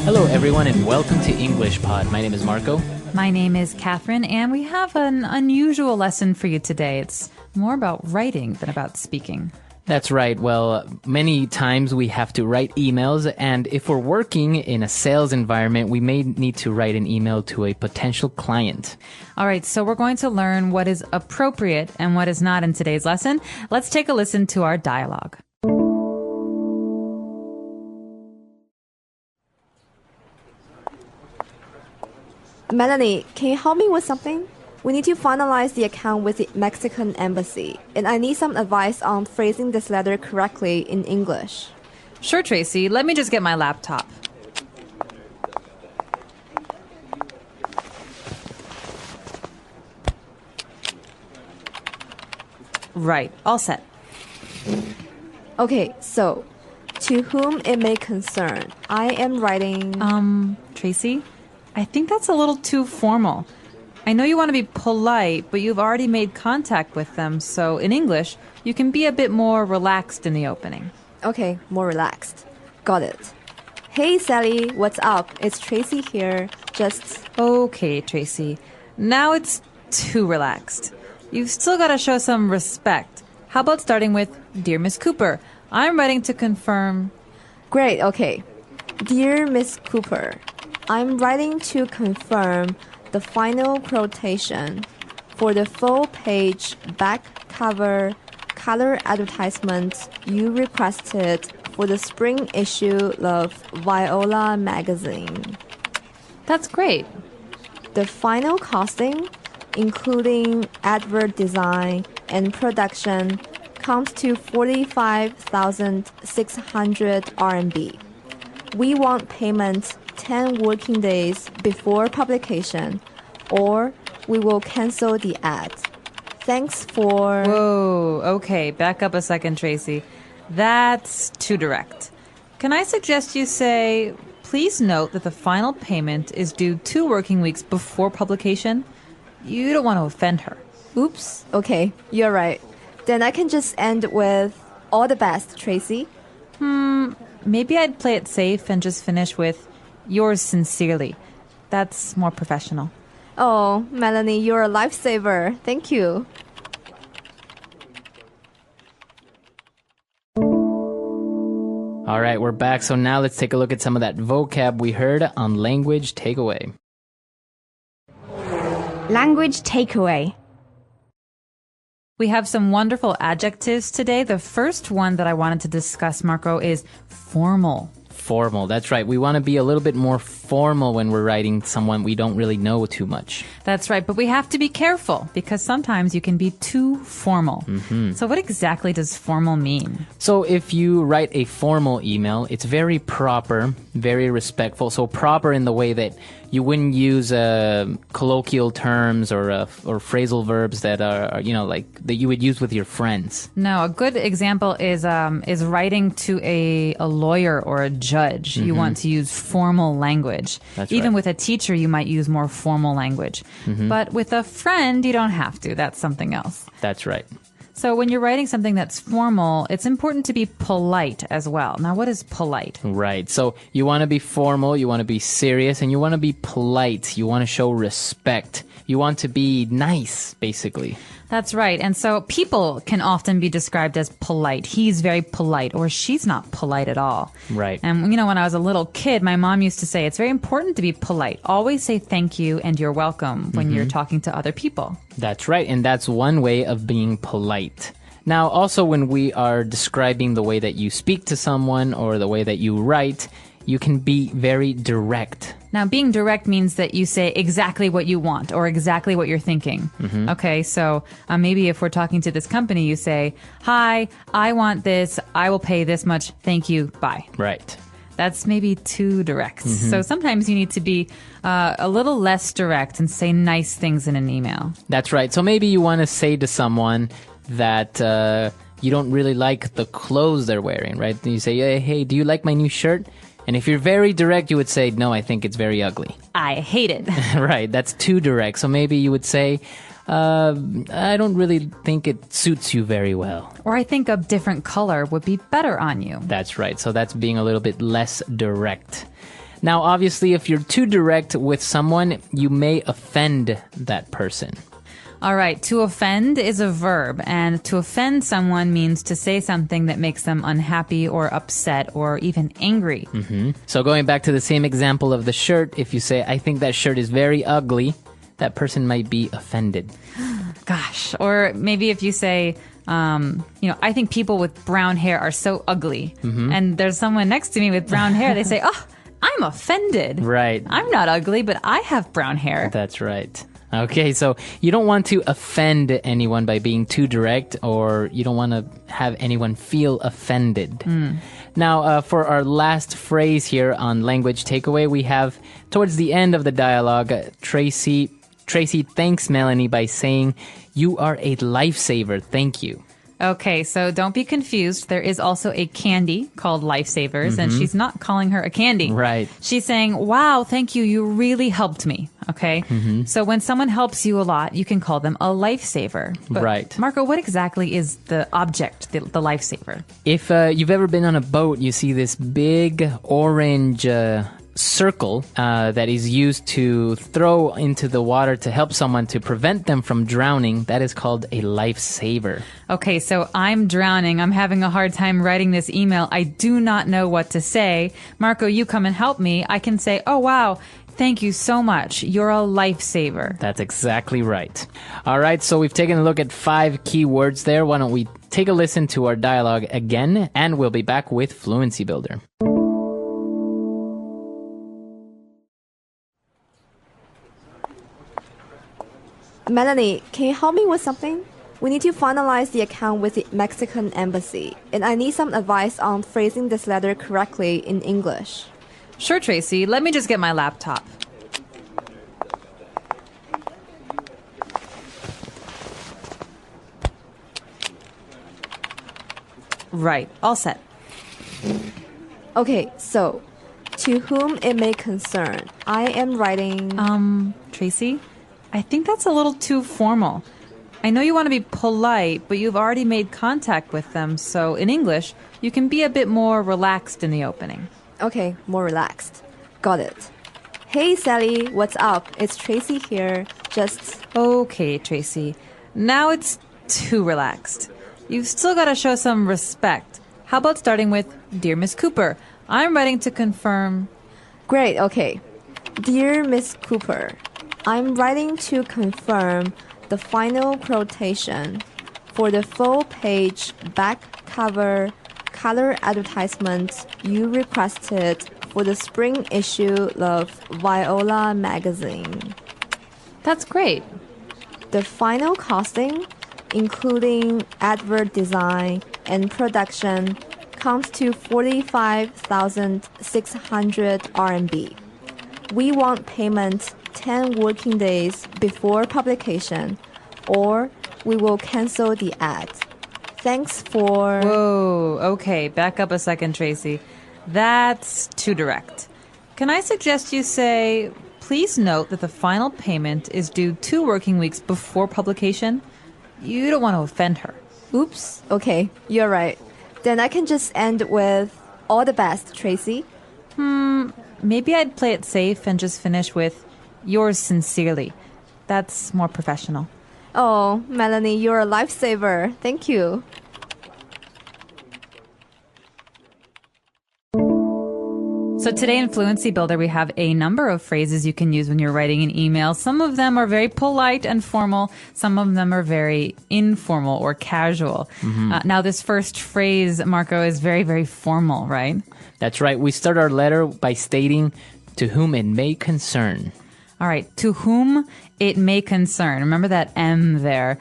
Hello, everyone, and welcome to English Pod. My name is Marco. My name is Catherine, and we have an unusual lesson for you today. It's more about writing than about speaking. That's right. Well, many times we have to write emails, and if we're working in a sales environment, we may need to write an email to a potential client. All right, so we're going to learn what is appropriate and what is not in today's lesson. Let's take a listen to our dialogue. Melanie, can you help me with something? We need to finalize the account with the Mexican embassy, and I need some advice on phrasing this letter correctly in English. Sure, Tracy. Let me just get my laptop. Right, all set. Okay, so, to whom it may concern, I am writing... Tracy, I think that's a little too formal. I know you want to be polite, but you've already made contact with them, so in English, you can be a bit more relaxed in the opening. Okay, more relaxed. Got it. Hey, Sally, what's up? It's Tracy here. Just... Okay, Tracy. Now it's too relaxed. You've still got to show some respect. How about starting with, Dear Miss Cooper, I'm writing to confirm... Great, okay. Dear Miss Cooper, I'm writing to confirm the final quotation for the full-page back cover color advertisement you requested for the spring issue of Viola magazine. That's great. The final costing, including advert design and production, comes to 45,600 RMB. We want payment 10 working days before publication, or we will cancel the ad. Thanks for... Whoa, okay, back up a second, Tracy. That's too direct. Can I suggest you say, please note that the final payment is due 2 working weeks before publication? You don't want to offend her. Oops, okay, you're right. Then I can just end with, all the best, Tracy. Maybe I'd play it safe and just finish with, yours sincerely. That's more professional. Oh, Melanie, you're a lifesaver. Thank you. All right, we're back. So now let's take a look at some of that vocab we heard on Language Takeaway. Language takeaway. We have some wonderful adjectives today. The first one that I wanted to discuss, Marco, is formal. Formal, that's right. We want to be a little bit more formal when we're writing someone we don't really know too much. That's right, but we have to be careful because sometimes you can be too formal. So what exactly does formal mean? So if you write a formal email, it's very proper, very respectful. So proper in the way that you wouldn't use colloquial terms or phrasal verbs that are, like that you would use with your friends. No, a good example is writing to a lawyer or a judge. You want to use formal language. That's Even right. with a teacher, you might use more formal language. But with a friend, you don't have to. That's something else. That's right. So when you're writing something that's formal, it's important to be polite as well. Now, what is polite? Right. So you want to be formal, you want to be serious, and you want to be polite. You want to show respect. You want to be nice, basically. That's right. And so people can often be described as polite. He's very polite, or she's not polite at all. Right. And, when I was a little kid, my mom used to say it's very important to be polite. Always say thank you and you're welcome when you're talking to other people. That's right. And that's one way of being polite. Now, also when we are describing the way that you speak to someone or the way that you write, you can be very direct. Now, being direct means that you say exactly what you want or exactly what you're thinking. Okay, so maybe if we're talking to this company, you say, hi, I want this. I will pay this much. Thank you. Bye. Right. That's maybe too direct. So sometimes you need to be a little less direct and say nice things in an email. That's right. So maybe you want to say to someone that you don't really like the clothes they're wearing, right? And you say, hey, do you like my new shirt? And if you're very direct, you would say, no, I think it's very ugly. I hate it. Right, that's too direct. So maybe you would say, I don't really think it suits you very well. Or I think a different color would be better on you. That's right. So that's being a little bit less direct. Now, obviously, if you're too direct with someone, you may offend that person. All right, to offend is a verb, and to offend someone means to say something that makes them unhappy or upset or even angry. So going back to the same example of the shirt, if you say, I think that shirt is very ugly, that person might be offended. Gosh. Or maybe if you say, I think people with brown hair are so ugly. And there's someone next to me with brown hair. They say, oh, I'm offended. Right. I'm not ugly, but I have brown hair. That's right. Okay, so you don't want to offend anyone by being too direct, or you don't want to have anyone feel offended. Now, for our last phrase here on language takeaway, we have, towards the end of the dialogue, Tracy thanks Melanie by saying, "You are a lifesaver, thank you." Okay, so don't be confused. There is also a candy called Lifesavers, and she's not calling her a candy. Right. She's saying, wow, thank you. You really helped me. Okay. So when someone helps you a lot, you can call them a lifesaver. But Right. Marco, what exactly is the object, the lifesaver? If you've ever been on a boat, you see this big orange circle that is used to throw into the water to help someone to prevent them from drowning. That is called a lifesaver. Okay, so I'm drowning. I'm having a hard time writing this email. I do not know what to say. Marco, you come and help me. I can say, oh, wow, thank you so much. You're a lifesaver. That's exactly right. All right, so we've taken a look at 5 key words there. Why don't we take a listen to our dialogue again, and we'll be back with Fluency Builder. Melanie, can you help me with something? We need to finalize the account with the Mexican embassy, and I need some advice on phrasing this letter correctly in English. Sure, Tracy. Let me just get my laptop. Right. All set. Okay, so, to whom it may concern, I am writing... Tracy, I think that's a little too formal. I know you want to be polite, but you've already made contact with them, so in English, you can be a bit more relaxed in the opening. Okay, more relaxed. Got it. Hey, Sally, what's up? It's Tracy here. Just... Okay, Tracy. Now it's too relaxed. You've still got to show some respect. How about starting with, Dear Miss Cooper, I'm writing to confirm... Great, okay. Dear Miss Cooper, I'm writing to confirm the final quotation for the full-page back cover color advertisement you requested for the spring issue of Viola magazine. That's great. The final costing, including advert design and production, comes to 45,600 RMB. We want payment 10 working days before publication, or we will cancel the ad. Thanks for... Whoa, okay, back up a second, Tracy. That's too direct. Can I suggest you say, please note that the final payment is due 2 working weeks before publication? You don't want to offend her. Oops, okay, you're right. Then I can just end with, all the best, Tracy. Maybe I'd play it safe and just finish with, yours sincerely. That's more professional. Oh, Melanie, you're a lifesaver. Thank you. So today in Fluency Builder, we have a number of phrases you can use when you're writing an email. Some of them are very polite and formal. Some of them are very informal or casual. Now, this first phrase, Marco, is very, very formal, right? That's right. We start our letter by stating, to whom it may concern. All right. To whom it may concern. Remember that M there.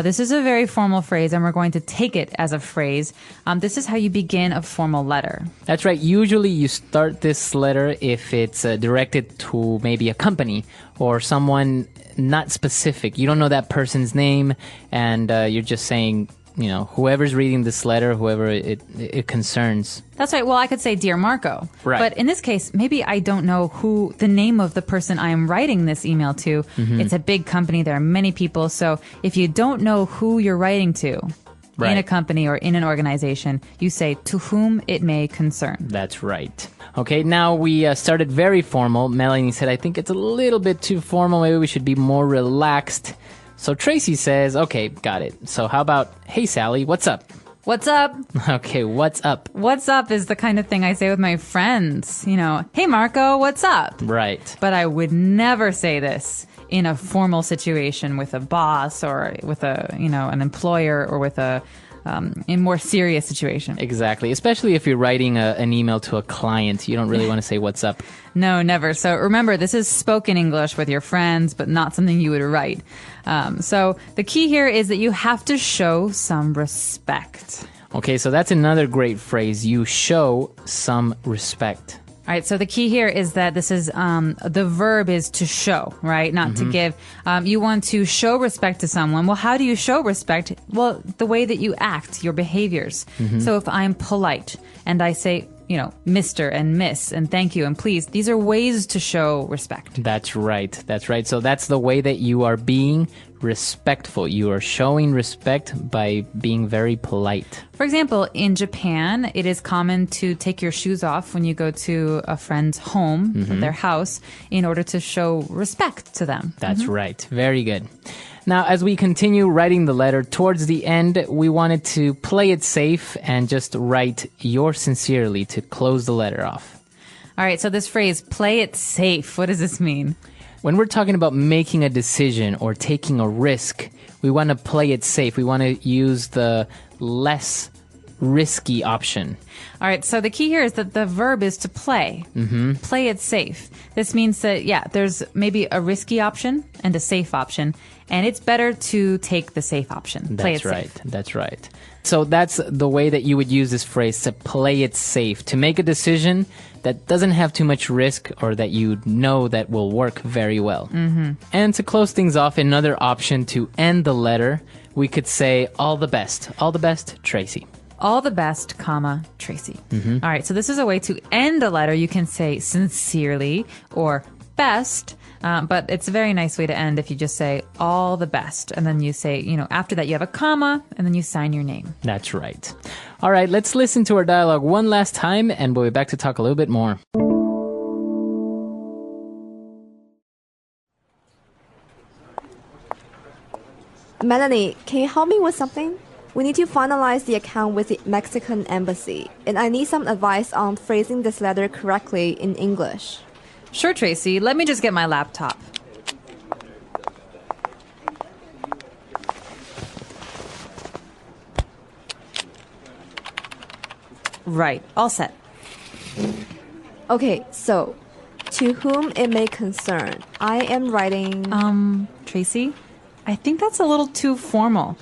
This is a very formal phrase, and we're going to take it as a phrase. This is how you begin a formal letter. That's right. Usually you start this letter if it's directed to maybe a company or someone not specific. You don't know that person's name, and you're just saying, you know, whoever's reading this letter, whoever it concerns. That's right. Well, I could say, Dear Marco. Right. But in this case, maybe I don't know who the name of the person I am writing this email to. It's a big company. There are many people. So if you don't know who you're writing to, Right. in a company or in an organization, you say to whom it may concern. That's right. Okay, now we started very formal. Melanie said, I think it's a little bit too formal. Maybe we should be more relaxed. So Tracy says, okay, got it. So how about, hey, Sally, what's up? What's up? Okay, what's up? What's up is the kind of thing I say with my friends. You know, hey, Marco, what's up? Right. But I would never say this in a formal situation with a boss or with an employer or with in more serious situation. Exactly. Especially if you're writing an email to a client, you don't really want to say what's up. No, never. So remember, this is spoken English with your friends, but not something you would write. So the key here is that you have to show some respect. Okay, so that's another great phrase. You show some respect. All right, so the key here is that this is the verb is to show, right? Not to give. You want to show respect to someone. Well, how do you show respect? Well, the way that you act, your behaviors. So if I'm polite and I say, Mr. and Miss and thank you and please, these are ways to show respect. That's right. That's right. So that's the way that you are being respectful. You are showing respect by being very polite. For example, in Japan, it is common to take your shoes off when you go to a friend's home, their house, in order to show respect to them. That's right. Very good. Now, as we continue writing the letter, towards the end, we wanted to play it safe and just write yours sincerely to close the letter off. All right, so this phrase, play it safe, what does this mean? When we're talking about making a decision or taking a risk, we want to play it safe. We want to use the less risky option. All right, so the key here is that the verb is to play. Play it safe. This means that, there's maybe a risky option and a safe option, and it's better to take the safe option. Play it safe. That's right. So that's the way that you would use this phrase, to play it safe, to make a decision that doesn't have too much risk or that you know that will work very well. And to close things off, another option to end the letter, we could say, all the best. All the best, Tracy. All the best, comma, Tracy. All right, so this is a way to end a letter. You can say sincerely or best, but it's a very nice way to end if you just say all the best. And then you say, after that you have a comma, and then you sign your name. That's right. All right, let's listen to our dialogue one last time, and we'll be back to talk a little bit more. Melanie, can you help me with something? We need to finalize the account with the Mexican embassy, and I need some advice on phrasing this letter correctly in English. Sure, Tracy. Let me just get my laptop. Right. All set. Okay, so, to whom it may concern, I am writing... Tracy, I think that's a little too formal.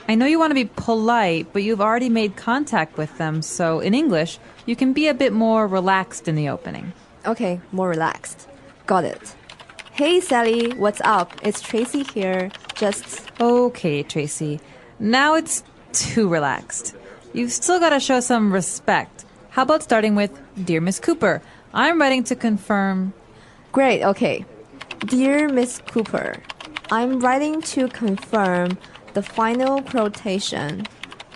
I know you want to be polite, but you've already made contact with them, so in English, you can be a bit more relaxed in the opening. Okay, more relaxed. Got it. Hey, Sally, what's up? It's Tracy here. Just... Okay, Tracy. Now it's too relaxed. You've still got to show some respect. How about starting with, Dear Miss Cooper, I'm writing to confirm... Great, okay. Dear Miss Cooper, I'm writing to confirm the final quotation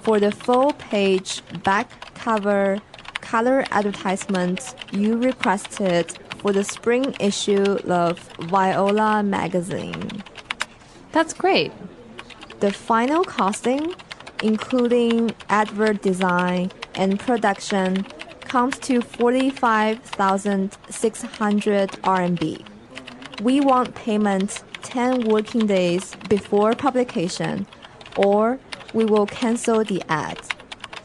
for the full-page back cover color advertisement you requested for the spring issue of Viola magazine. That's great. The final costing, including advert design and production, comes to 45,600 RMB. We want payment 10 working days before publication, or we will cancel the ad.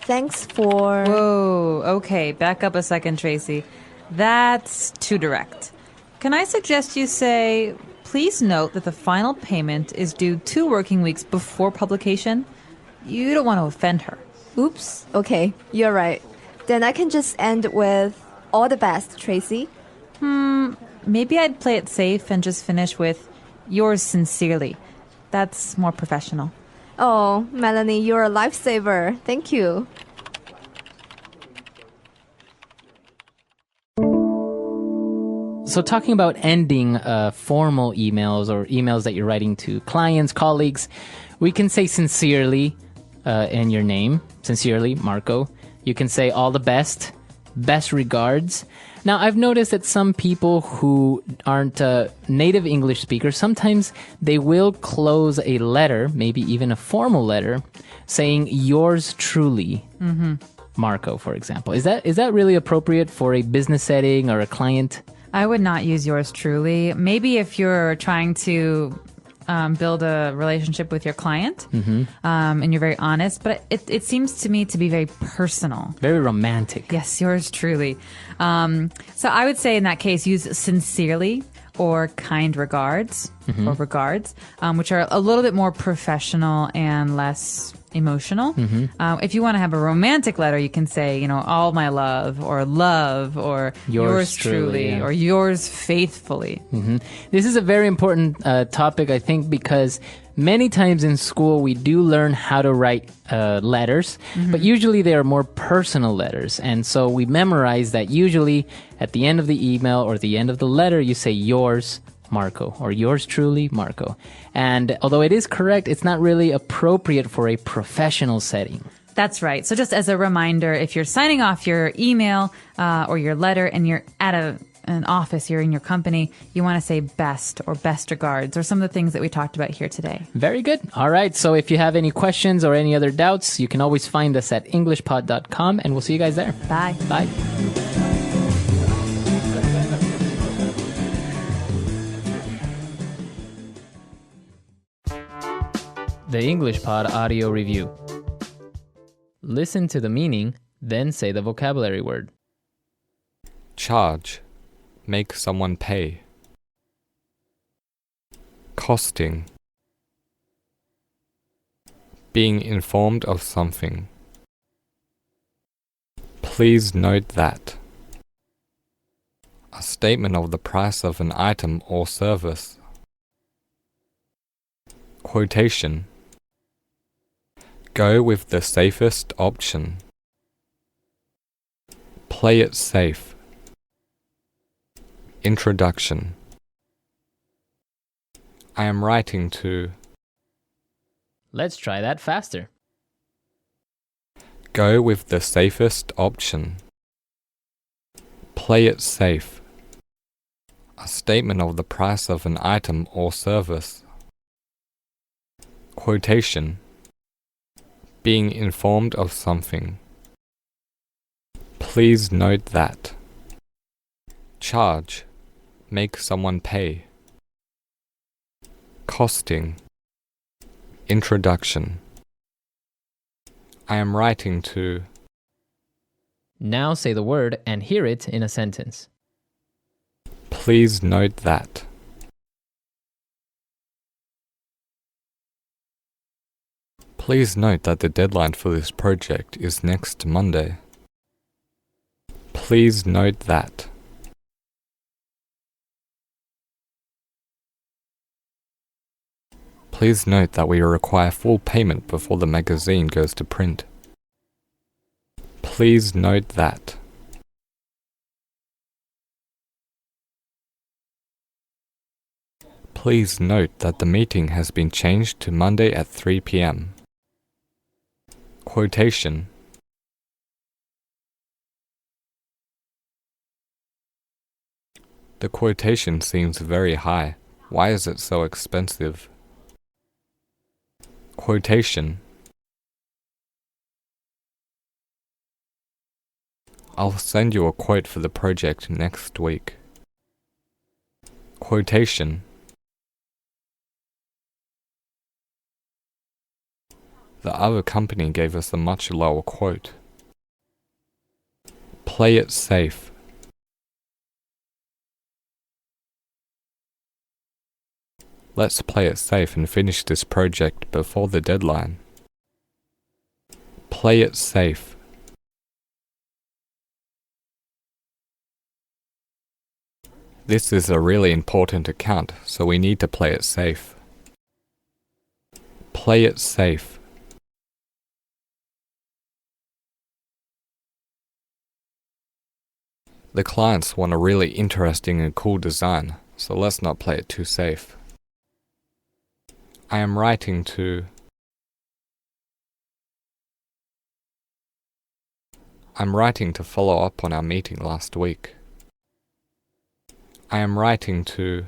Thanks for... Whoa, okay, back up a second, Tracy. That's too direct. Can I suggest you say, please note that the final payment is due 2 working weeks before publication? You don't want to offend her. Oops, okay, you're right. Then I can just end with, all the best, Tracy. Maybe I'd play it safe and just finish with, yours sincerely. That's more professional. Oh, Melanie, you're a lifesaver. Thank you. So talking about ending formal emails or emails that you're writing to clients, colleagues, we can say sincerely, and your name. Sincerely, Marco. You can say all the best regards. Now, I've noticed that some people who aren't native English speakers, sometimes they will close a letter, maybe even a formal letter, saying yours truly, Marco, for example. Is that really appropriate for a business setting or a client? I would not use yours truly. Maybe if you're trying to build a relationship with your client and you're very honest, but it seems to me to be very personal. Very romantic. Yes, yours truly. So I would say in that case, use sincerely or kind regards or regards, which are a little bit more professional and less emotional. If you want to have a romantic letter, you can say, all my love or yours truly yeah. or yours faithfully. This is a very important topic, I think, because many times in school we do learn how to write letters, but usually they are more personal letters. And so we memorize that usually at the end of the email or the end of the letter, you say yours, Marco, or yours truly, Marco. And although it is correct, it's not really appropriate for a professional setting. That's right. So just as a reminder, if you're signing off your email or your letter and you're at an office, you're in your company, you want to say best or best regards or some of the things that we talked about here today. Very good. All right. So if you have any questions or any other doubts, you can always find us at englishpod.com, and we'll see you guys there. Bye. Bye. The English Pod Audio Review. Listen to the meaning, then say the vocabulary word. Charge. Make someone pay. Costing. Being informed of something. Please note that. A statement of the price of an item or service. Quotation. Go with the safest option. Play it safe. Introduction. I am writing to. Let's try that faster. Go with the safest option. Play it safe. A statement of the price of an item or service. Quotation. Being informed of something. Please note that. Charge. Make someone pay. Costing. Introduction. I am writing to. Now say the word and hear it in a sentence. Please note that. Please note that the deadline for this project is next Monday. Please note that. Please note that we require full payment before the magazine goes to print. Please note that. Please note that the meeting has been changed to Monday at 3 p.m. Quotation. The quotation seems very high. Why is it so expensive? Quotation. I'll send you a quote for the project next week. Quotation. The other company gave us a much lower quote. Play it safe. Let's play it safe and finish this project before the deadline. Play it safe. This is a really important account, so we need to play it safe. Play it safe. The clients want a really interesting and cool design, so let's not play it too safe. I am writing to. I'm writing to follow up on our meeting last week. I am writing to.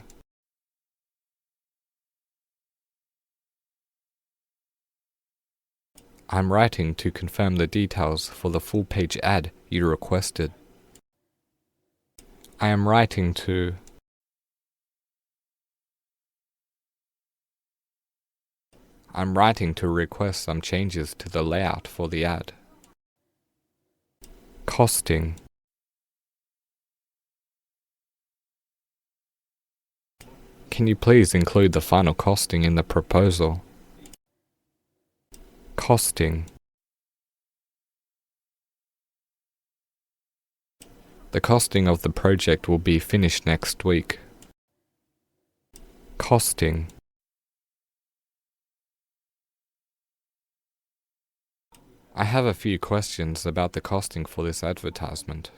I'm writing to confirm the details for the full-page ad you requested. I am writing to. I'm writing to request some changes to the layout for the ad. Costing. Can you please include the final costing in the proposal? Costing. The costing of the project will be finished next week. Costing. I have a few questions about the costing for this advertisement.